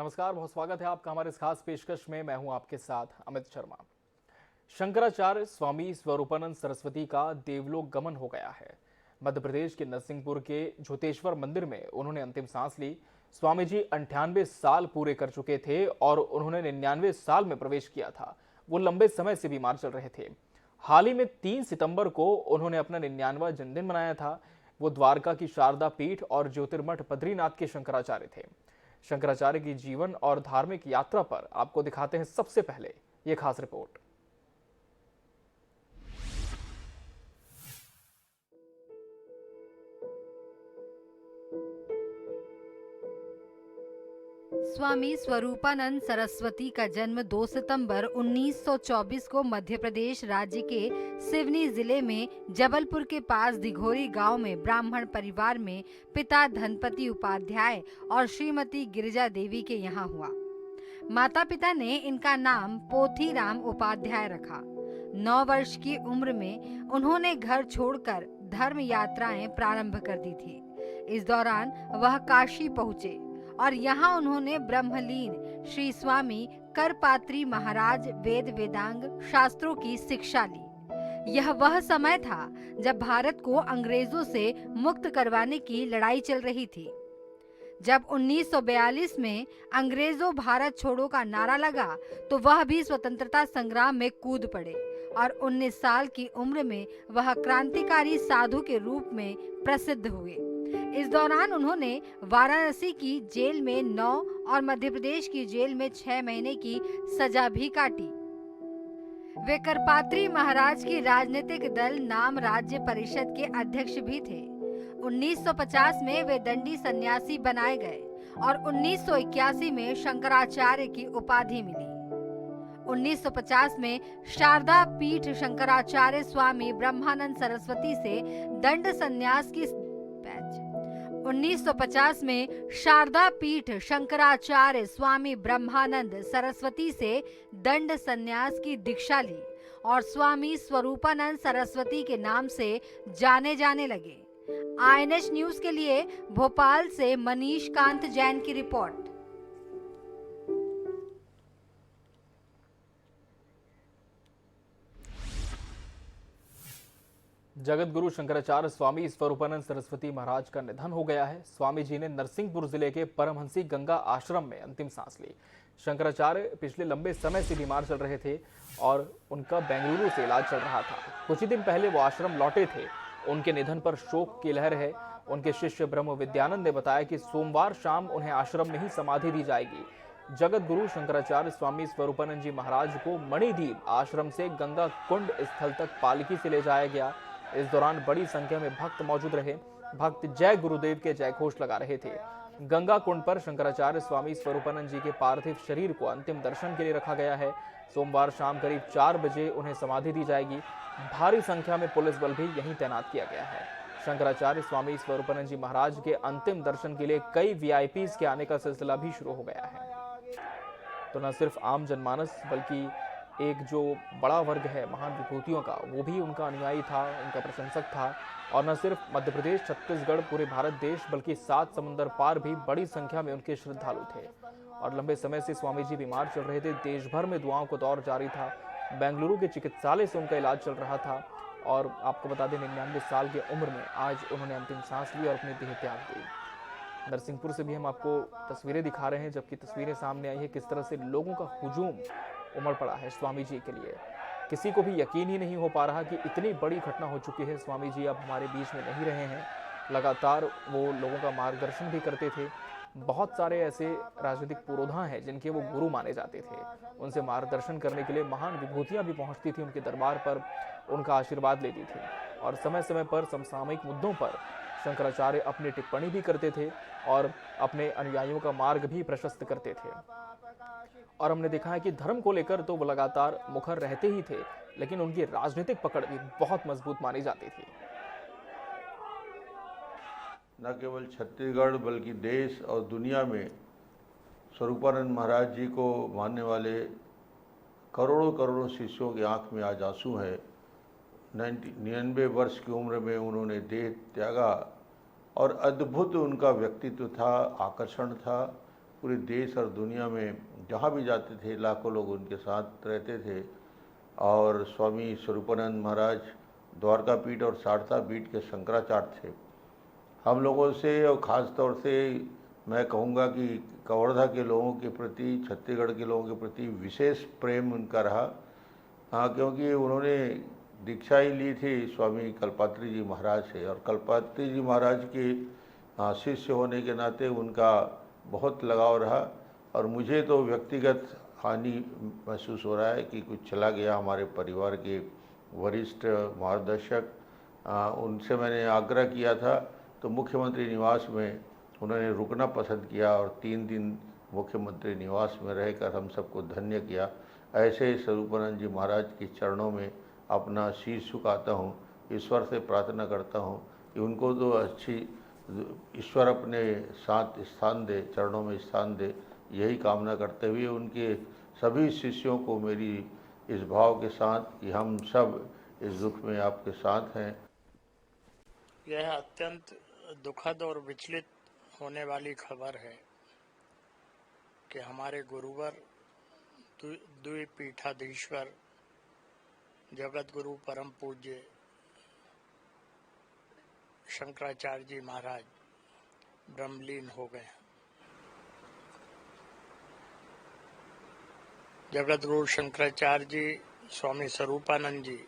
नमस्कार, बहुत स्वागत है आपका हमारे इस खास पेशकश में। मैं हूं आपके साथ अमित शर्मा। शंकराचार्य स्वामी स्वरूपानंद सरस्वती का देवलोक गमन हो गया है। मध्य प्रदेश के नरसिंहपुर के झूतेश्वर मंदिर में उन्होंने अंतिम सांस ली। स्वामी जी 98 साल पूरे कर चुके थे और उन्होंने 99 साल में प्रवेश किया था। वो लंबे समय से बीमार चल रहे थे। हाल ही में 3 सितंबर को उन्होंने अपना 99वां जन्मदिन मनाया था। वो द्वारका की शारदा पीठ और ज्योतिर्मठ बद्रीनाथ के शंकराचार्य थे। शंकराचार्य की जीवन और धार्मिक यात्रा पर आपको दिखाते हैं सबसे पहले ये खास रिपोर्ट। स्वामी स्वरूपानंद सरस्वती का जन्म 2 सितंबर 1924 को मध्य प्रदेश राज्य के सिवनी जिले में जबलपुर के पास दिघोरी गांव में ब्राह्मण परिवार में पिता धनपति उपाध्याय और श्रीमती गिरिजा देवी के यहाँ हुआ। माता पिता ने इनका नाम पोथीराम उपाध्याय रखा। 9 वर्ष की उम्र में उन्होंने घर छोड़कर धर्म यात्राएं प्रारंभ कर दी थी। इस दौरान वह काशी पहुँचे और यहाँ उन्होंने ब्रह्मलीन श्री स्वामी करपात्री महाराज वेद वेदांग शास्त्रों की शिक्षा ली। यह वह समय था जब भारत को अंग्रेजों से मुक्त करवाने की लड़ाई चल रही थी। जब 1942 में अंग्रेजों भारत छोड़ो का नारा लगा तो वह भी स्वतंत्रता संग्राम में कूद पड़े और 19 साल की उम्र में वह क्रांतिकारी साधु के रूप में प्रसिद्ध हुए। इस दौरान उन्होंने वाराणसी की जेल में 9 और मध्य प्रदेश की जेल में 6 महीने की सजा भी काटी। वे करपात्री महाराज की राजनीतिक दल नाम राज्य परिषद के अध्यक्ष भी थे। 1950 में वे दंडी सन्यासी बनाए गए और 1981 में शंकराचार्य की उपाधि मिली। 1950 में शारदा पीठ शंकराचार्य स्वामी ब्रह्मानंद सरस्वती से दंड संन्यास की 1950 में शारदा पीठ शंकराचार्य स्वामी ब्रह्मानंद सरस्वती से दंड संन्यास की दीक्षा ली और स्वामी स्वरूपानंद सरस्वती के नाम से जाने जाने लगे। INH न्यूज के लिए भोपाल से मनीष कांत जैन की रिपोर्ट। जगत गुरु शंकराचार्य स्वामी स्वरूपानंद सरस्वती महाराज का निधन हो गया है। स्वामी जी ने नरसिंहपुर जिले के परमहंसी गंगा आश्रम में अंतिम सांस ली। शंकराचार्य पिछले लंबे समय से बीमार चल रहे थे और उनका बेंगलुरु से इलाज चल रहा था। कुछ ही दिन पहले वो आश्रम लौटे थे। उनके निधन पर शोक की लहर है। उनके शिष्य ब्रह्म विद्यानंद ने बताया कि सोमवार शाम उन्हें आश्रम में ही समाधि दी जाएगी। जगत गुरु शंकराचार्य स्वामी स्वरूपानंद जी महाराज को मणिदीप आश्रम से गंगा कुंड स्थल तक पालकी से ले जाया गया। इस दौरान बड़ी संख्या में भक्त मौजूद रहे। भक्त जय गुरुदेव के जयघोष लगा रहे थे। गंगा कुंड पर शंकराचार्य स्वामी स्वरूपानंद जी के पार्थिव शरीर को अंतिम दर्शन के लिए रखा गया है। सोमवार शाम करीब 4 बजे उन्हें समाधि दी जाएगी। भारी संख्या में पुलिस बल भी यहीं तैनात किया गया है। शंकराचार्य स्वामी स्वरूपानंद जी महाराज के अंतिम दर्शन के लिए कई VIPs के आने का सिलसिला भी शुरू हो गया है। तो न सिर्फ आम जनमानस बल्कि एक जो बड़ा वर्ग है महान विभूतियों का, वो भी उनका अनुयायी था, उनका प्रशंसक था। और न सिर्फ मध्य प्रदेश, छत्तीसगढ़, पूरे भारत देश बल्कि 7 समुंदर पार भी बड़ी संख्या में उनके श्रद्धालु थे। और लंबे समय से स्वामी जी बीमार चल रहे थे। देश भर में दुआओं का दौर जारी था। बेंगलुरु के चिकित्सालय से उनका इलाज चल रहा था। और आपको बता दें 99 साल की उम्र में आज उन्होंने अंतिम सांस ली और अपनी देह त्याग दी। नरसिंहपुर से भी हम आपको तस्वीरें दिखा रहे हैं, जबकि तस्वीरें सामने आई है किस तरह से लोगों का हुजूम उमड़ पड़ा है स्वामी जी के लिए। किसी को भी यकीन ही नहीं हो पा रहा कि इतनी बड़ी घटना हो चुकी है। स्वामी जी अब हमारे बीच में नहीं रहे हैं। लगातार वो लोगों का मार्गदर्शन भी करते थे। बहुत सारे ऐसे राजनीतिक पुरोधा हैं जिनके वो गुरु माने जाते थे। उनसे मार्गदर्शन करने के लिए महान विभूतियां भी पहुंचती थी उनके दरबार पर, उनका आशीर्वाद लेती थी। और समय समय पर समसामयिक मुद्दों पर शंकराचार्य अपनी टिप्पणी भी करते थे और अपने अनुयायियों का मार्ग भी प्रशस्त करते थे। और हमने देखा है कि धर्म को लेकर तो वो लगातार मुखर रहते ही थे, लेकिन उनकी राजनीतिक पकड़ भी बहुत मजबूत मानी जाती थी। न केवल छत्तीसगढ़ बल्कि देश और दुनिया में स्वरूपानंद महाराज जी को मानने वाले करोड़ों करोड़ों शिष्यों की आंख में आज आंसू है। 99 वर्ष की उम्र में उन्होंने देह त्यागा और अद्भुत उनका व्यक्तित्व था, आकर्षण था। पूरे देश और दुनिया में जहाँ भी जाते थे लाखों लोग उनके साथ रहते थे। और स्वामी स्वरूपानंद महाराज द्वारका पीठ और शारदा पीठ के शंकराचार्य थे। हम लोगों से और ख़ास तौर से मैं कहूँगा कि कवर्धा के लोगों के प्रति, छत्तीसगढ़ के लोगों के प्रति विशेष प्रेम उनका रहा। हाँ, क्योंकि उन्होंने दीक्षा ही ली थी स्वामी कल्पात्री जी महाराज से, और कल्पात्री जी महाराज के शिष्य होने के नाते उनका बहुत लगाव रहा। और मुझे तो व्यक्तिगत हानि महसूस हो रहा है कि कुछ चला गया हमारे परिवार के वरिष्ठ मार्गदर्शक। उनसे मैंने आग्रह किया था तो मुख्यमंत्री निवास में उन्होंने रुकना पसंद किया और 3 दिन मुख्यमंत्री निवास में रहकर हम सबको धन्य किया। ऐसे ही स्वरूपानंद जी महाराज के चरणों में अपना शीश झुकाता हूँ, ईश्वर से प्रार्थना करता हूँ कि उनको तो अच्छी ईश्वर अपने साथ स्थान दे, चरणों में स्थान दे। यही कामना करते हुए उनके सभी शिष्यों को मेरी इस भाव के साथ कि हम सब इस दुख में आपके साथ हैं। यह अत्यंत दुखद और विचलित होने वाली खबर है कि हमारे गुरुवर द्विपीठाधीश्वर जगत गुरु परम पूज्य शंकराचार्य जी महाराज ब्रह्मलीन हो गए। जगत गुरु शंकराचार्य जी स्वामी स्वरूपानंद जी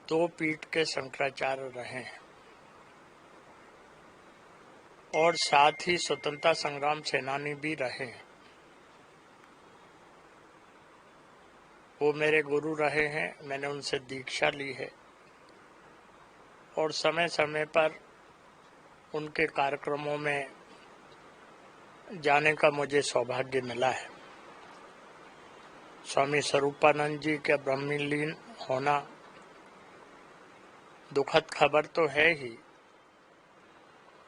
2 पीठ के शंकराचार्य रहे हैं और साथ ही स्वतंत्रता संग्राम सेनानी भी रहे हैं। वो मेरे गुरु रहे हैं, मैंने उनसे दीक्षा ली है और समय समय पर उनके कार्यक्रमों में जाने का मुझे सौभाग्य मिला है। स्वामी स्वरूपानंद जी के ब्रह्मलीन होना दुखद खबर तो है ही,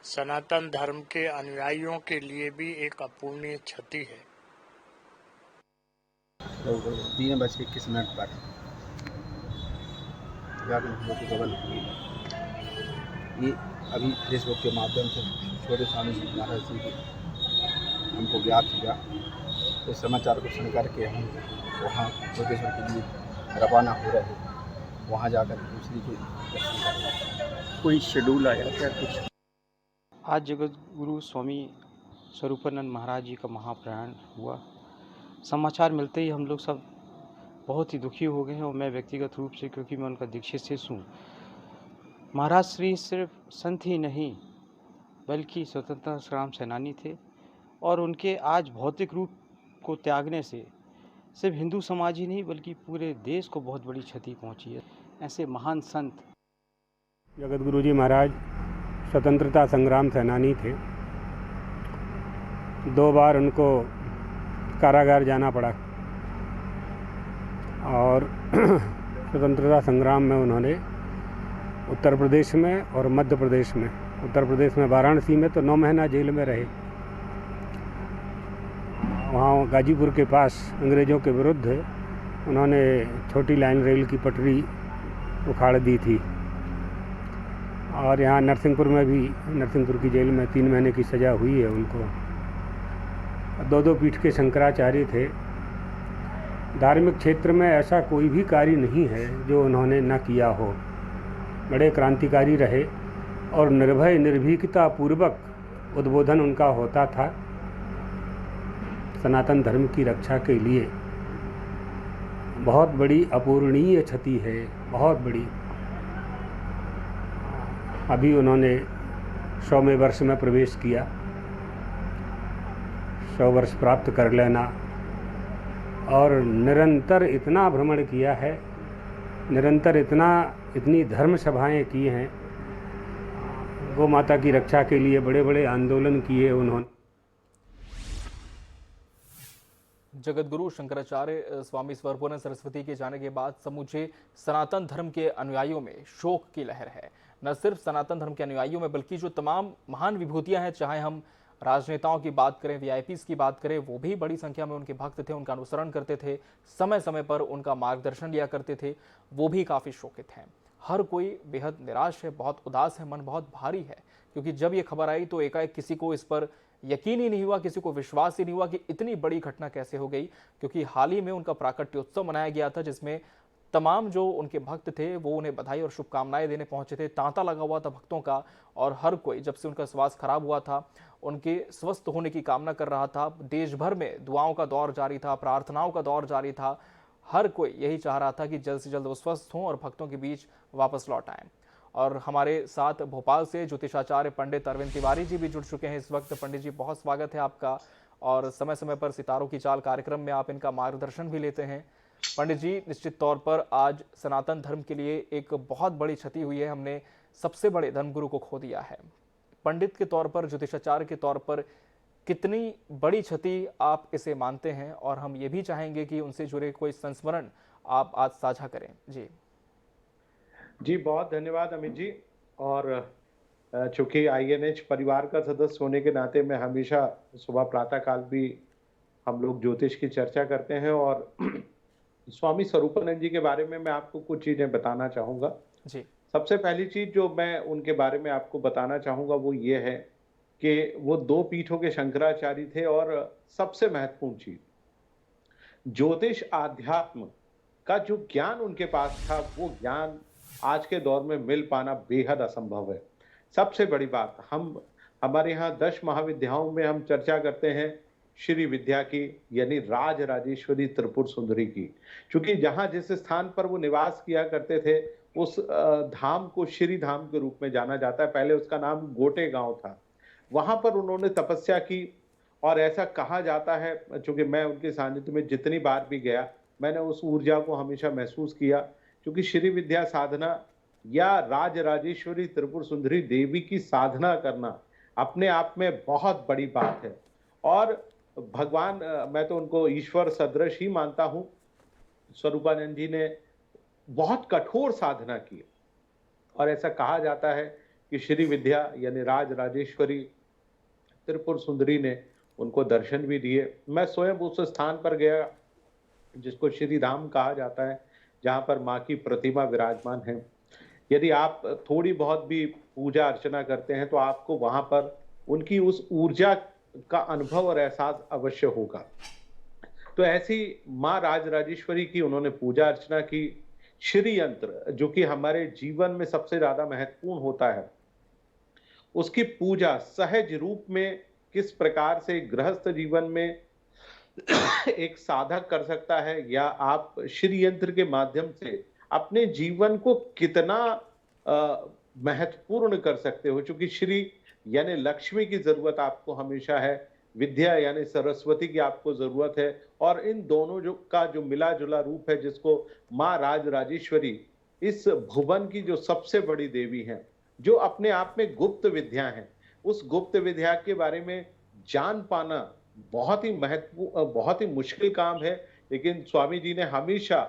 सनातन धर्म के अनुयायियों के लिए भी एक अपूर्णीय क्षति है। 3:21 पर ये अभी फेसबुक के माध्यम से छोटे स्वामी जी महाराज जी की हमको ज्ञात हुआ, तो समाचार को सुन करके हम वहाँ जोगेश्वर के लिए रवाना हो रहे हैं। वहाँ जाकर दूसरी के दर्शन कर रहे हैं। कोई शेड्यूल आया क्या कुछ? आज जगत गुरु स्वामी स्वरूपानंद महाराज जी का महाप्रयाण हुआ। समाचार मिलते ही हम लोग सब बहुत ही दुखी हो गए हैं और मैं व्यक्तिगत रूप से, क्योंकि मैं उनका दीक्षित शिष्य हूँ। महाराज श्री सिर्फ संत ही नहीं बल्कि स्वतंत्रता संग्राम सेनानी थे और उनके आज भौतिक रूप को त्यागने से सिर्फ हिंदू समाज ही नहीं बल्कि पूरे देश को बहुत बड़ी क्षति पहुंची है। ऐसे महान संत जगत गुरु जी महाराज स्वतंत्रता संग्राम सेनानी थे। 2 बार उनको कारागार जाना पड़ा और स्वतंत्रता संग्राम में उन्होंने उत्तर प्रदेश में और मध्य प्रदेश में, उत्तर प्रदेश में वाराणसी में तो 9 महीना जेल में रहे। वहाँ गाजीपुर के पास अंग्रेज़ों के विरुद्ध उन्होंने छोटी लाइन रेल की पटरी उखाड़ दी थी। और यहाँ नरसिंहपुर में भी, नरसिंहपुर की जेल में 3 महीने की सज़ा हुई है उनको। 2 पीठ के शंकराचार्य थे। धार्मिक क्षेत्र में ऐसा कोई भी कार्य नहीं है जो उन्होंने न किया हो। बड़े क्रांतिकारी रहे और निर्भय निर्भीकता पूर्वक उद्बोधन उनका होता था सनातन धर्म की रक्षा के लिए। बहुत बड़ी अपूरणीय क्षति है, बहुत बड़ी। अभी उन्होंने 100वें वर्ष में प्रवेश किया। 100 वर्ष प्राप्त कर लेना और निरंतर इतना भ्रमण किया है, निरंतर इतनी धर्म सभाएं की हैं, गौ माता की रक्षा के लिए बड़े बड़े आंदोलन किए उन्होंने। जगत गुरु शंकराचार्य स्वामी स्वरूपानंद सरस्वती के जाने के बाद समूचे सनातन धर्म के अनुयायियों में शोक की लहर है। न सिर्फ सनातन धर्म के अनुयायियों में बल्कि जो तमाम महान विभूतियां हैं, चाहे हम राजनेताओं की बात करें, वीआईपीज़ की बात करें, वो भी बड़ी संख्या में उनके भक्त थे, उनका अनुसरण करते थे, समय समय पर उनका मार्गदर्शन लिया करते थे, वो भी काफ़ी शोकित हैं। हर कोई बेहद निराश है, बहुत उदास है, मन बहुत भारी है क्योंकि जब ये खबर आई तो एकाएक किसी को इस पर यकीन ही नहीं हुआ, किसी को विश्वास ही नहीं हुआ कि इतनी बड़ी घटना कैसे हो गई। क्योंकि हाल ही में उनका प्राकट्योत्सव मनाया गया था, जिसमें तमाम जो उनके भक्त थे वो उन्हें बधाई और शुभकामनाएं देने पहुंचे थे। तांता लगा हुआ था भक्तों का, और हर कोई जब से उनका स्वास्थ्य खराब हुआ था उनके स्वस्थ होने की कामना कर रहा था। देश भर में दुआओं का दौर जारी था, प्रार्थनाओं का दौर जारी था। हर कोई यही चाह रहा था कि जल्द से जल्द वो स्वस्थ हों और भक्तों के बीच वापस लौट आएं। और हमारे साथ भोपाल से ज्योतिषाचार्य पंडित अरविंद तिवारी जी भी जुड़ चुके हैं इस वक्त। पंडित जी, बहुत स्वागत है आपका, और समय समय पर सितारों की चाल कार्यक्रम में आप इनका मार्गदर्शन भी लेते हैं। पंडित जी, निश्चित तौर पर आज सनातन धर्म के लिए एक बहुत बड़ी क्षति हुई है। हमने सबसे बड़े धर्मगुरु को खो दिया है। पंडित के तौर पर, ज्योतिषाचार्य के तौर पर कितनी बड़ी क्षति आप इसे मानते हैं, और हम ये भी चाहेंगे कि उनसे जुड़े कोई संस्मरण आप आज साझा करें। जी, बहुत धन्यवाद अमित जी। और चूंकि INH परिवार का सदस्य होने के नाते मैं हमेशा सुबह प्रातःकाल भी हम लोग ज्योतिष की चर्चा करते हैं, और स्वामी स्वरूपानंद जी के बारे में मैं आपको कुछ चीजें बताना चाहूंगा। जी। सबसे पहली चीज जो मैं उनके बारे में आपको बताना चाहूंगा वो ये है कि वो 2 पीठों के शंकराचार्य थे, और सबसे महत्वपूर्ण चीज, ज्योतिष आध्यात्म का जो ज्ञान उनके पास था वो ज्ञान आज के दौर में मिल पाना बेहद असंभव है। सबसे बड़ी बात, हमारे यहाँ 10 महाविद्याओं में हम चर्चा करते हैं श्री विद्या की, यानी राज राजेश्वरी त्रिपुर सुंदरी की। क्योंकि जहाँ जिस स्थान पर वो निवास किया करते थे उस धाम को श्री धाम के रूप में जाना जाता है। पहले उसका नाम गोटे गांव था। वहां पर उन्होंने तपस्या की, और ऐसा कहा जाता है, चूंकि मैं उनके सानिध्य में जितनी बार भी गया मैंने उस ऊर्जा को हमेशा महसूस किया। क्योंकि श्री विद्या साधना या राज राजेश्वरी त्रिपुर सुंदरी देवी की साधना करना अपने आप में बहुत बड़ी बात है। और भगवान, मैं तो उनको ईश्वर सदृश ही मानता हूं। स्वरूपानंद जी ने बहुत कठोर साधना की, और ऐसा कहा जाता है कि श्री विद्या यानी राज राजेश्वरी त्रिपुर सुंदरी ने उनको दर्शन भी दिए। मैं स्वयं उस स्थान पर गया जिसको श्री धाम कहा जाता है, जहां पर माँ की प्रतिमा विराजमान है। यदि आप थोड़ी बहुत भी पूजा अर्चना करते हैं तो आपको वहां पर उनकी उस ऊर्जा का अनुभव और एहसास अवश्य होगा। तो ऐसी माँ राज राजेश्वरी की उन्होंने पूजा अर्चना की। श्री यंत्र, जो कि हमारे जीवन में सबसे ज्यादा महत्वपूर्ण होता है, उसकी पूजा सहज रूप में किस प्रकार से गृहस्थ जीवन में एक साधक कर सकता है, या आप श्री यंत्र के माध्यम से अपने जीवन को कितना महत्वपूर्ण कर सकते हो। क्योंकि श्री यानी लक्ष्मी की जरूरत आपको हमेशा है, विद्या यानी सरस्वती की आपको जरूरत है, और इन दोनों जो मिला जुला रूप है, जिसको माँ राज राजेश्वरी इस भुवन की जो सबसे बड़ी देवी है, जो अपने आप में गुप्त विद्या है, उस गुप्त विद्या के बारे में जान पाना बहुत ही मुश्किल काम है। लेकिन स्वामी जी ने हमेशा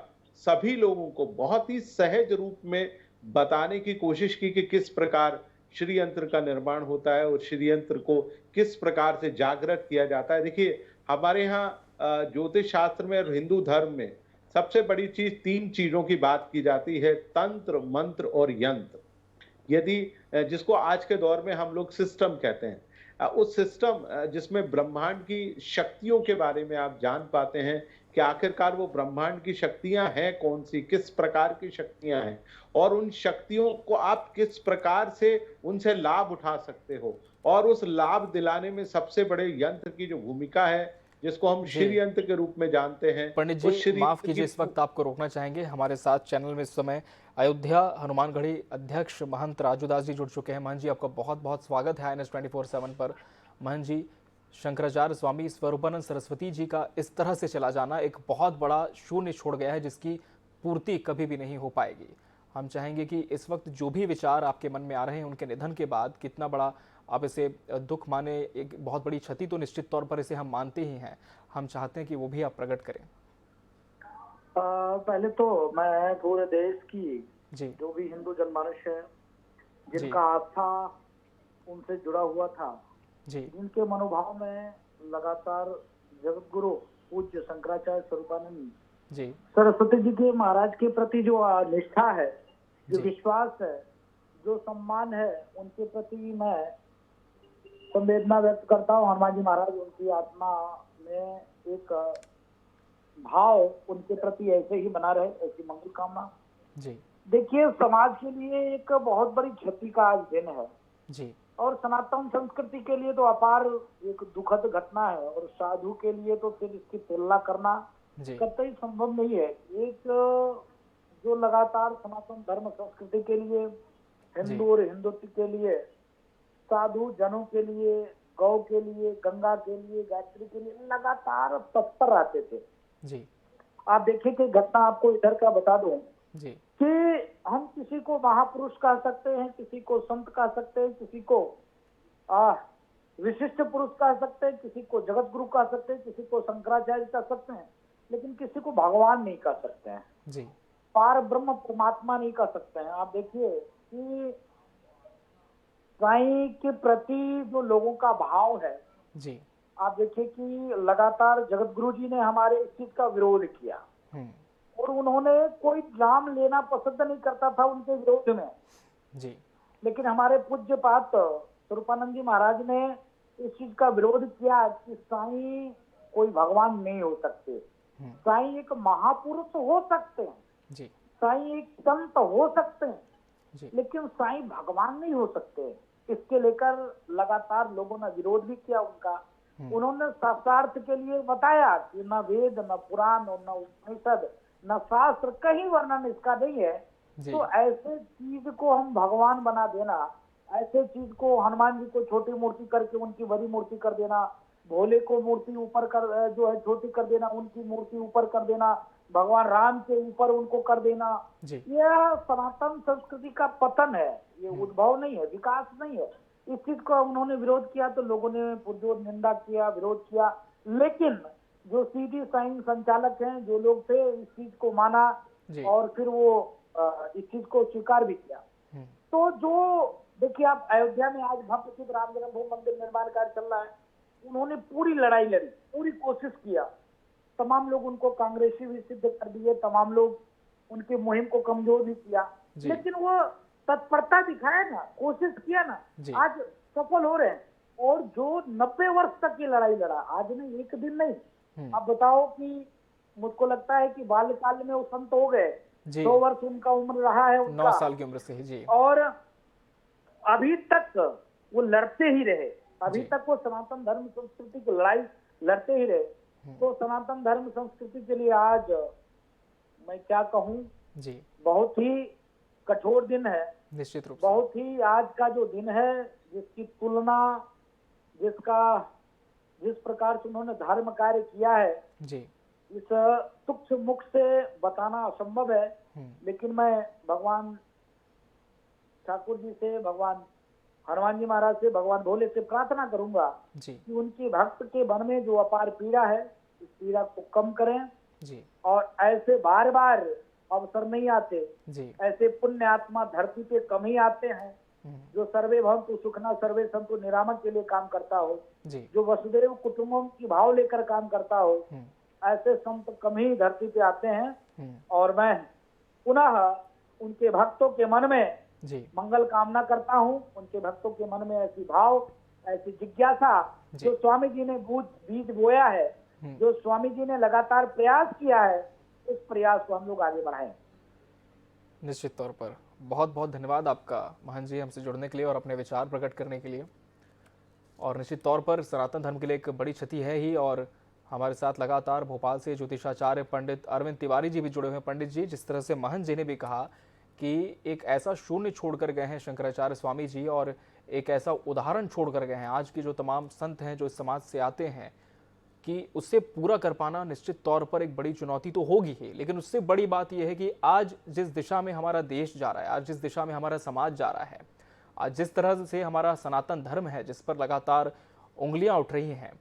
सभी लोगों को बहुत ही सहज रूप में बताने की कोशिश की कि किस प्रकार श्री यंत्र का निर्माण होता है और श्री यंत्र को किस प्रकार से जागृत किया जाता है। देखिए, हमारे यहाँ ज्योतिष शास्त्र में और हिंदू धर्म में सबसे बड़ी चीज 3 चीजों की बात की जाती है, तंत्र, मंत्र और यंत्र। यदि जिसको आज के दौर में हम लोग सिस्टम कहते हैं, उस सिस्टम जिसमें ब्रह्मांड की शक्तियों के बारे में आप जान पाते हैं कि आखिरकार वो ब्रह्मांड की शक्तियां हैं कौन सी, किस प्रकार की शक्तियां हैं, और उन शक्तियों को आप किस प्रकार से उनसे लाभ उठा सकते हो। और उस लाभ दिलाने में सबसे बड़े यंत्र की जो भूमिका है, जिसको हम श्री यंत्र के रूप में जानते हैं। पंडित जी, माफ कीजिए, इस वक्त आपको रोकना चाहेंगे। हमारे साथ चैनल में इस समय अयोध्या हनुमानगढ़ी अध्यक्ष महंत राजूदास जी जुड़ चुके हैं। महंत जी, आपका बहुत बहुत स्वागत है INS 24/7 पर। महंत जी, शंकराचार्य स्वामी स्वरूपानंद सरस्वती जी का इस तरह से चला जाना एक बहुत बड़ा शून्य छोड़ गया है, जिसकी पूर्ति कभी भी नहीं हो पाएगी। हम चाहेंगे कि इस वक्त जो भी विचार आपके मन में आ रहे हैं उनके निधन के बाद, कितना बड़ा आप इसे दुख माने, एक बहुत बड़ी क्षति तो निश्चित तौर पर इसे हम मानते ही हैं, हम चाहते हैं कि वो भी आप प्रकट करें। पहले तो मैं पूरे देश की जी, जो भी हिंदू जनमानस है, जिनका आस्था उनसे जुड़ा हुआ था, जी, जिनके मनोभाव में लगातार जगत गुरु पूज्य शंकराचार्य स्वरूपानंद जी, सरस्वती जी के महाराज के प्रति जो निष्ठा है, जो विश्वास है, जो सम्मान है उनके प्रति मैं संवेदना व्यक्त करता हूँ। हनुमान जी महाराज उनकी आत्मा में एक भाव उनके प्रति ऐसे ही बना रहे, ऐसी मंगल कामना। जी देखिए, समाज के लिए एक बहुत बड़ी क्षति का आज दिन है जी और सनातन संस्कृति के लिए तो अपार एक दुखद घटना है, और साधु के लिए तो फिर इसकी तुलना करना जी कतई संभव नहीं है। एक जो लगातार सनातन धर्म संस्कृति के लिए, हिंदू और हिंदुत्व के लिए, साधु जनों के लिए, गौ के लिए, गंगा के लिए, गायत्री के लिए लगातार तत्पर रहते थे। जी आप देखिए कि घटना आपको इधर का बता दूं जी कि हम किसी को महापुरुष कह सकते हैं, किसी को संत कह सकते हैं, किसी को विशिष्ट पुरुष कह सकते हैं, किसी को जगत गुरु कह सकते हैं, किसी को शंकराचार्य कह सकते हैं, लेकिन किसी को भगवान नहीं कह सकते हैं, जी पार ब्रह्म परमात्मा नहीं कह सकते हैं। आप देखिए कि साईं के प्रति जो लोगों का भाव है, जी आप देखिए कि लगातार जगत गुरु जी ने हमारे इस चीज का विरोध किया और उन्होंने कोई नाम लेना पसंद नहीं करता था उनके विरोध में, जी लेकिन हमारे पूज्य पात स्वरूपानंद जी महाराज ने इस चीज का विरोध किया कि साईं कोई भगवान नहीं हो सकते, साईं एक महापुरुष हो सकते हैं, जी साईं एक संत हो सकते हैं, जी लेकिन साईं भगवान नहीं हो सकते। इसके लेकर लगातार लोगों ने विरोध भी किया उनका। उन्होंने शास्त्रार्थ के लिए बताया कि न वेद, न पुराण, न उपनिषद, न शास्त्र, कहीं वर्णन इसका नहीं है। तो ऐसे चीज को हम भगवान बना देना, ऐसे चीज को हनुमान जी को छोटी मूर्ति करके उनकी बड़ी मूर्ति कर देना, भोले को मूर्ति ऊपर कर जो है छोटी कर देना, उनकी मूर्ति ऊपर कर देना, भगवान राम के ऊपर उनको कर देना, यह सनातन संस्कृति का पतन है, ये उद्भव नहीं है, विकास नहीं है। इस चीज को उन्होंने विरोध किया तो लोगों ने पुरजोर निंदा किया, विरोध किया, लेकिन जो सीधी साईं संचालक हैं, जो लोग थे, इस चीज को माना और फिर वो इस चीज को स्वीकार भी किया। तो जो देखिए, आप अयोध्या में आज भव्य सिद्ध राम जन्मभूमि मंदिर निर्माण कार्य चल रहा है, उन्होंने पूरी लड़ाई लड़ी, पूरी कोशिश किया, तमाम लोग उनको कांग्रेसी भी सिद्ध कर दिए, तमाम लोग उनकी मुहिम को कमजोर भी किया, लेकिन वो तत्परता दिखाया ना, कोशिश किया ना, आज सफल हो रहे हैं। और जो 90 वर्ष तक की लड़ाई लड़ा, आज नहीं, एक दिन नहीं। आप बताओ कि मुझको लगता है कि बाल्यकाल में वो संत हो गए, 2 वर्ष उनका उम्र रहा है, 9 साल की उम्र से ही जी, और अभी तक वो लड़ते ही रहे, अभी तक वो सनातन धर्म संस्कृति की लड़ाई लड़ते ही रहे। तो सनातन धर्म संस्कृति के लिए आज मैं क्या कहूँ जी, बहुत ही कठोर दिन है, निश्चित रूप से बहुत ही आज का जो दिन है, जिसकी तुलना, जिस प्रकार से उन्होंने धर्म कार्य किया है जी, इस तुच्छ मुख से बताना असंभव है। लेकिन मैं भगवान ठाकुर जी से, भगवान हनुमान जी महाराज से, भगवान भोले से प्रार्थना करूंगा कि उनकी भक्त के मन में जो अपार पीड़ा है, इस पीड़ा को कम करें जी, और ऐसे बार बार अवसर नहीं आते जी, ऐसे पुण्य आत्मा धरती पे कम ही आते हैं। जो सर्वे भवन्तु सुखिनः सर्वे सन्तु निरामय के लिए काम करता हो, जो वसुदेव कुटुंबम की भाव लेकर काम करता हो, ऐसे संत कम ही धरती पे आते हैं। और मैं पुनः उनके भक्तों के मन में मंगल कामना करता हूँ, उनके भक्तों के मन में ऐसी भाव, ऐसी जिज्ञासा जो स्वामी जी ने बीज बोया है, जो स्वामी जी ने लगातार प्रयास किया है, इस प्रयास को हम लोग आगे बढ़ाएं। निश्चित तौर पर बहुत बहुत धन्यवाद आपका महंत जी, हमसे जुड़ने के लिए और अपने विचार प्रकट करने के लिए। और निश्चित तौर पर सनातन धर्म के लिए एक बड़ी क्षति है ही। और हमारे साथ लगातार भोपाल से ज्योतिषाचार्य पंडित अरविंद तिवारी जी भी जुड़े हुए हैं। पंडित जी, जिस तरह से महंत जी ने भी कहा कि एक ऐसा शून्य छोड़कर गए हैं शंकराचार्य स्वामी जी, और एक ऐसा उदाहरण छोड़कर गए हैं आज की जो तमाम संत हैं जो इस समाज से आते हैं, कि उससे पूरा कर पाना निश्चित तौर पर एक बड़ी चुनौती तो होगी ही। लेकिन उससे बड़ी बात यह है कि आज जिस दिशा में हमारा देश जा रहा है, आज जिस दिशा में हमारा समाज जा रहा है, आज जिस तरह से हमारा सनातन धर्म है जिस पर लगातार उंगलियां उठ रही हैं,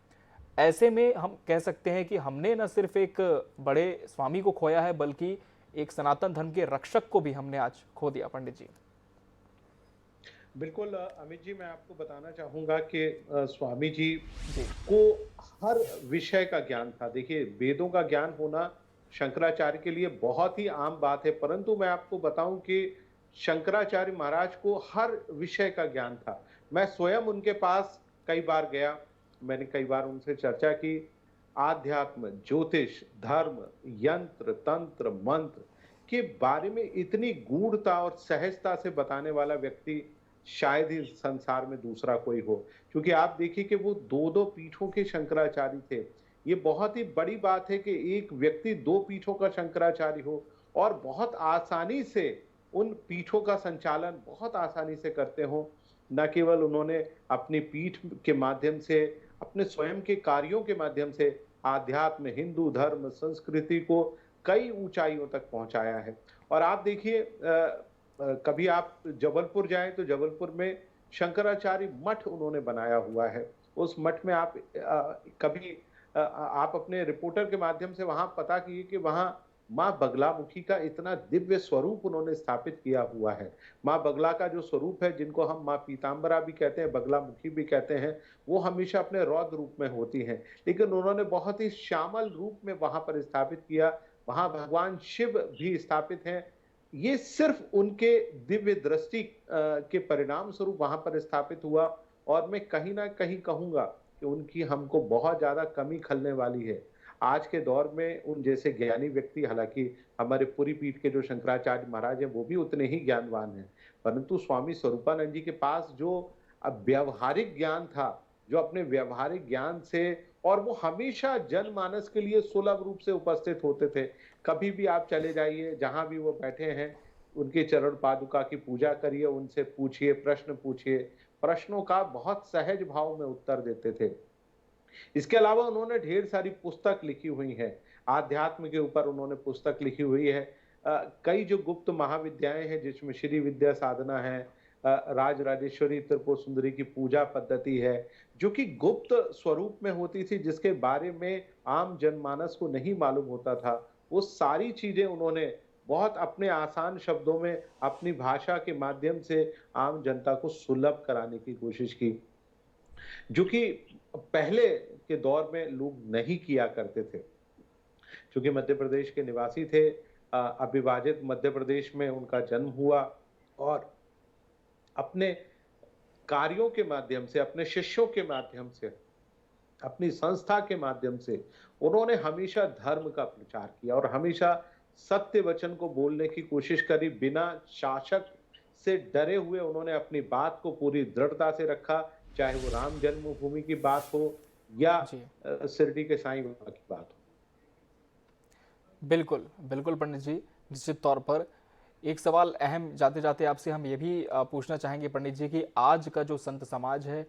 ऐसे में हम कह सकते हैं कि हमने न सिर्फ एक बड़े स्वामी को खोया है, बल्कि एक सनातन धर्म के रक्षक को भी हमने आज खो दिया। पंडित जी। बिल्कुल अमित जी, मैं आपको बताना चाहूंगा कि स्वामी जी को हर विषय का ज्ञान था। देखिए, वेदों का ज्ञान होना शंकराचार्य के लिए बहुत ही आम बात है, परंतु मैं आपको बताऊं कि शंकराचार्य महाराज को हर विषय का ज्ञान था। मैं स्वयं उनके पास कई बार गया, मैंने कई बार उनसे चर्चा की। आध्यात्म, ज्योतिष, धर्म, यंत्र, तंत्र, मंत्र के बारे में इतनी गूढ़ता और सहजता से बताने वाला व्यक्ति शायद ही संसार में दूसरा कोई हो। क्योंकि आप देखिए कि वो दो पीठों के शंकराचार्य थे। ये बहुत ही बड़ी बात है कि एक व्यक्ति दो पीठों का शंकराचार्य हो और बहुत आसानी से उन पीठों का संचालन बहुत आसानी से करते हो। न केवल उन्होंने अपनी पीठ के माध्यम से, अपने स्वयं के कार्यों के माध्यम से आध्यात्म, हिंदू धर्म, संस्कृति को कई ऊंचाइयों तक पहुंचाया है। और आप देखिए, कभी आप जबलपुर जाएं तो जबलपुर में शंकराचार्य मठ उन्होंने बनाया हुआ है। उस मठ में आप कभी आप अपने रिपोर्टर के माध्यम से वहां पता कीजिए कि वहां माँ बगलामुखी का इतना दिव्य स्वरूप उन्होंने स्थापित किया हुआ है। माँ बगला का जो स्वरूप है, जिनको हम माँ पीताम्बरा भी कहते हैं, बगलामुखी भी कहते हैं, वो हमेशा अपने रौद्र रूप में होती हैं, लेकिन उन्होंने बहुत ही श्यामल रूप में वहां पर स्थापित किया। वहां भगवान शिव भी स्थापित हैं। ये सिर्फ उनके दिव्य दृष्टि के परिणाम स्वरूप वहां पर स्थापित हुआ। और मैं कहीं ना कहीं कहूंगा कि उनकी हमको बहुत ज्यादा कमी खलने वाली है। आज के दौर में उन जैसे ज्ञानी व्यक्ति, हालांकि हमारे पूरी पीठ के जो शंकराचार्य महाराज हैं वो भी उतने ही ज्ञानवान हैं, परंतु स्वामी स्वरूपानंद जी के पास जो व्यवहारिक ज्ञान था, जो अपने व्यवहारिक ज्ञान से, और वो हमेशा जनमानस के लिए सुलभ रूप से उपस्थित होते थे। कभी भी आप चले जाइए, जहां भी वो बैठे हैं, उनके चरण पादुका की पूजा करिए, उनसे पूछिए, प्रश्न पूछिए, प्रश्नों का बहुत सहज भाव में उत्तर देते थे। इसके अलावा उन्होंने ढेर सारी पुस्तक लिखी हुई है। आध्यात्म के ऊपर उन्होंने पुस्तक लिखी हुई है। कई जो गुप्त महाविद्याएं हैं, जिसमें श्री विद्या साधना है, राज राजेश्वरी त्रिपुर सुंदरी की पूजा पद्धति है, जो कि गुप्त स्वरूप में होती थी, जिसके बारे में आम जनमानस को नहीं मालूम होता था। वो सारी चीजें उन्होंने बहुत अपने आसान शब्दों में, अपनी भाषा के माध्यम से आम जनता को सुलभ कराने की कोशिश की, जो कि पहले के दौर में लोग नहीं किया करते थे। क्योंकि मध्य प्रदेश के निवासी थे, अविभाजित मध्य प्रदेश में उनका जन्म हुआ, और अपने कार्यों के माध्यम से, अपने शिष्यों के माध्यम से, अपनी संस्था के माध्यम से उन्होंने हमेशा धर्म का प्रचार किया और हमेशा सत्य वचन को बोलने की कोशिश करी। बिना शासक से डरे हुए उन्होंने अपनी बात को पूरी दृढ़ता से रखा, चाहे वो राम जन्मभूमि की बात हो या शिरडी के साईं बाबा की बात हो। बिल्कुल बिल्कुल पंडित जी, निश्चित तौर पर एक सवाल अहम जाते जाते आपसे हम ये भी पूछना चाहेंगे पंडित जी कि आज का जो संत समाज है,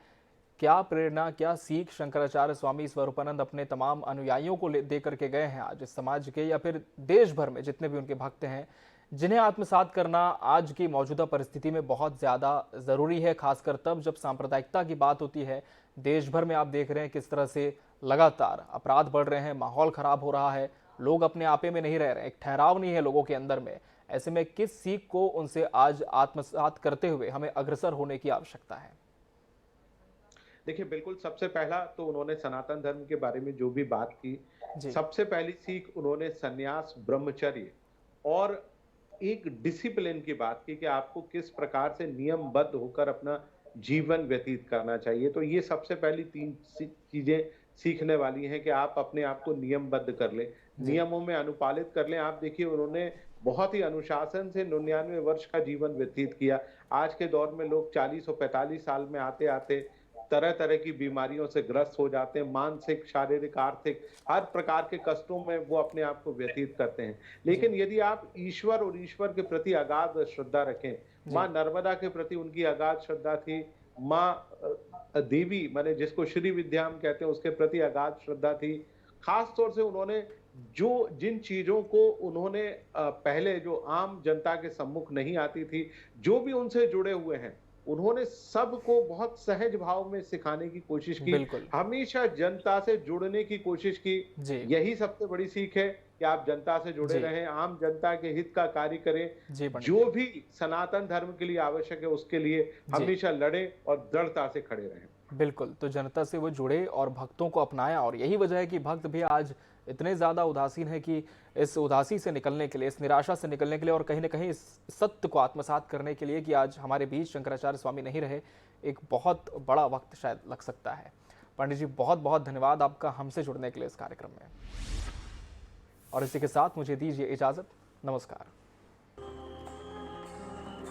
क्या प्रेरणा, क्या सीख शंकराचार्य स्वामी स्वरूपानंद अपने तमाम अनुयायियों को दे करके गए हैं आज इस समाज के, या फिर देश भर में जितने भी उनके भक्त हैं, जिन्हें आत्मसात करना आज की मौजूदा परिस्थिति में बहुत ज़्यादा ज़रूरी है, खासकर तब जब सांप्रदायिकता की बात होती है। देश भर में आप देख रहे हैं किस तरह से लगातार अपराध बढ़ रहे हैं, माहौल खराब हो रहा है, लोग अपने आपे में नहीं रह रहे हैं, एक ठहराव नहीं है लोगों के अंदर में। ऐसे में किस सीख को उनसे आज आत्मसात करते हुए हमें अग्रसर होने की आवश्यकता है? देखिए, बिल्कुल, सबसे पहला तो उन्होंने सनातन धर्म के बारे में जो भी बात की, सबसे पहली सीख उन्होंने सन्यास, ब्रह्मचर्य और एक डिसिप्लिन की बात की कि आपको किस प्रकार से नियमबद्ध होकर अपना जीवन व्यतीत करना चाहिए। तो ये सबसे पहली 3 चीजें सीखने वाली हैं कि आप अपने आप को नियमबद्ध कर लें, नियमों में अनुपालित कर लें। आप देखिए, उन्होंने बहुत ही अनुशासन से 99 वर्ष का जीवन व्यतीत किया। आज के दौर में लोग 40 और 45 साल में आते आते तरह तरह की बीमारियों से ग्रस्त हो जाते हैं, मानसिक, शारीरिक, आर्थिक, हर प्रकार के कष्टों में वो अपने आप को व्यतीत करते हैं। लेकिन यदि आप ईश्वर और ईश्वर के प्रति अगाध श्रद्धा रखें, माँ नर्मदा के प्रति उनकी अगाध श्रद्धा थी, माँ देवी माने जिसको श्री विद्या हम कहते हैं, उसके प्रति अगाध श्रद्धा थी। खास तौर से उन्होंने जिन चीजों को उन्होंने पहले जो आम जनता के सम्मुख नहीं आती थी, जो भी उनसे जुड़े हुए हैं, उन्होंने सबको बहुत सहज भाव में सिखाने की कोशिश की, हमेशा जनता से जुड़ने की कोशिश की। यही सबसे बड़ी सीख है कि आप जनता से जुड़े रहें, आम जनता के हित का कार्य करें, जो भी सनातन धर्म के लिए आवश्यक है उसके लिए हमेशा लड़ें और दृढ़ता से खड़े रहें। बिल्कुल, तो जनता से वो जुड़े और भक्तों को अपनाया, और यही वजह है कि भक्त भी आज इतने ज़्यादा उदासीन है कि इस उदासी से निकलने के लिए, इस निराशा से निकलने के लिए और कहीं ना कहीं इस सत्य को आत्मसात करने के लिए कि आज हमारे बीच शंकराचार्य स्वामी नहीं रहे, एक बहुत बड़ा वक्त शायद लग सकता है। पंडित जी, बहुत बहुत धन्यवाद आपका हमसे जुड़ने के लिए इस कार्यक्रम में। और इसी के साथ मुझे दीजिए इजाज़त। नमस्कार।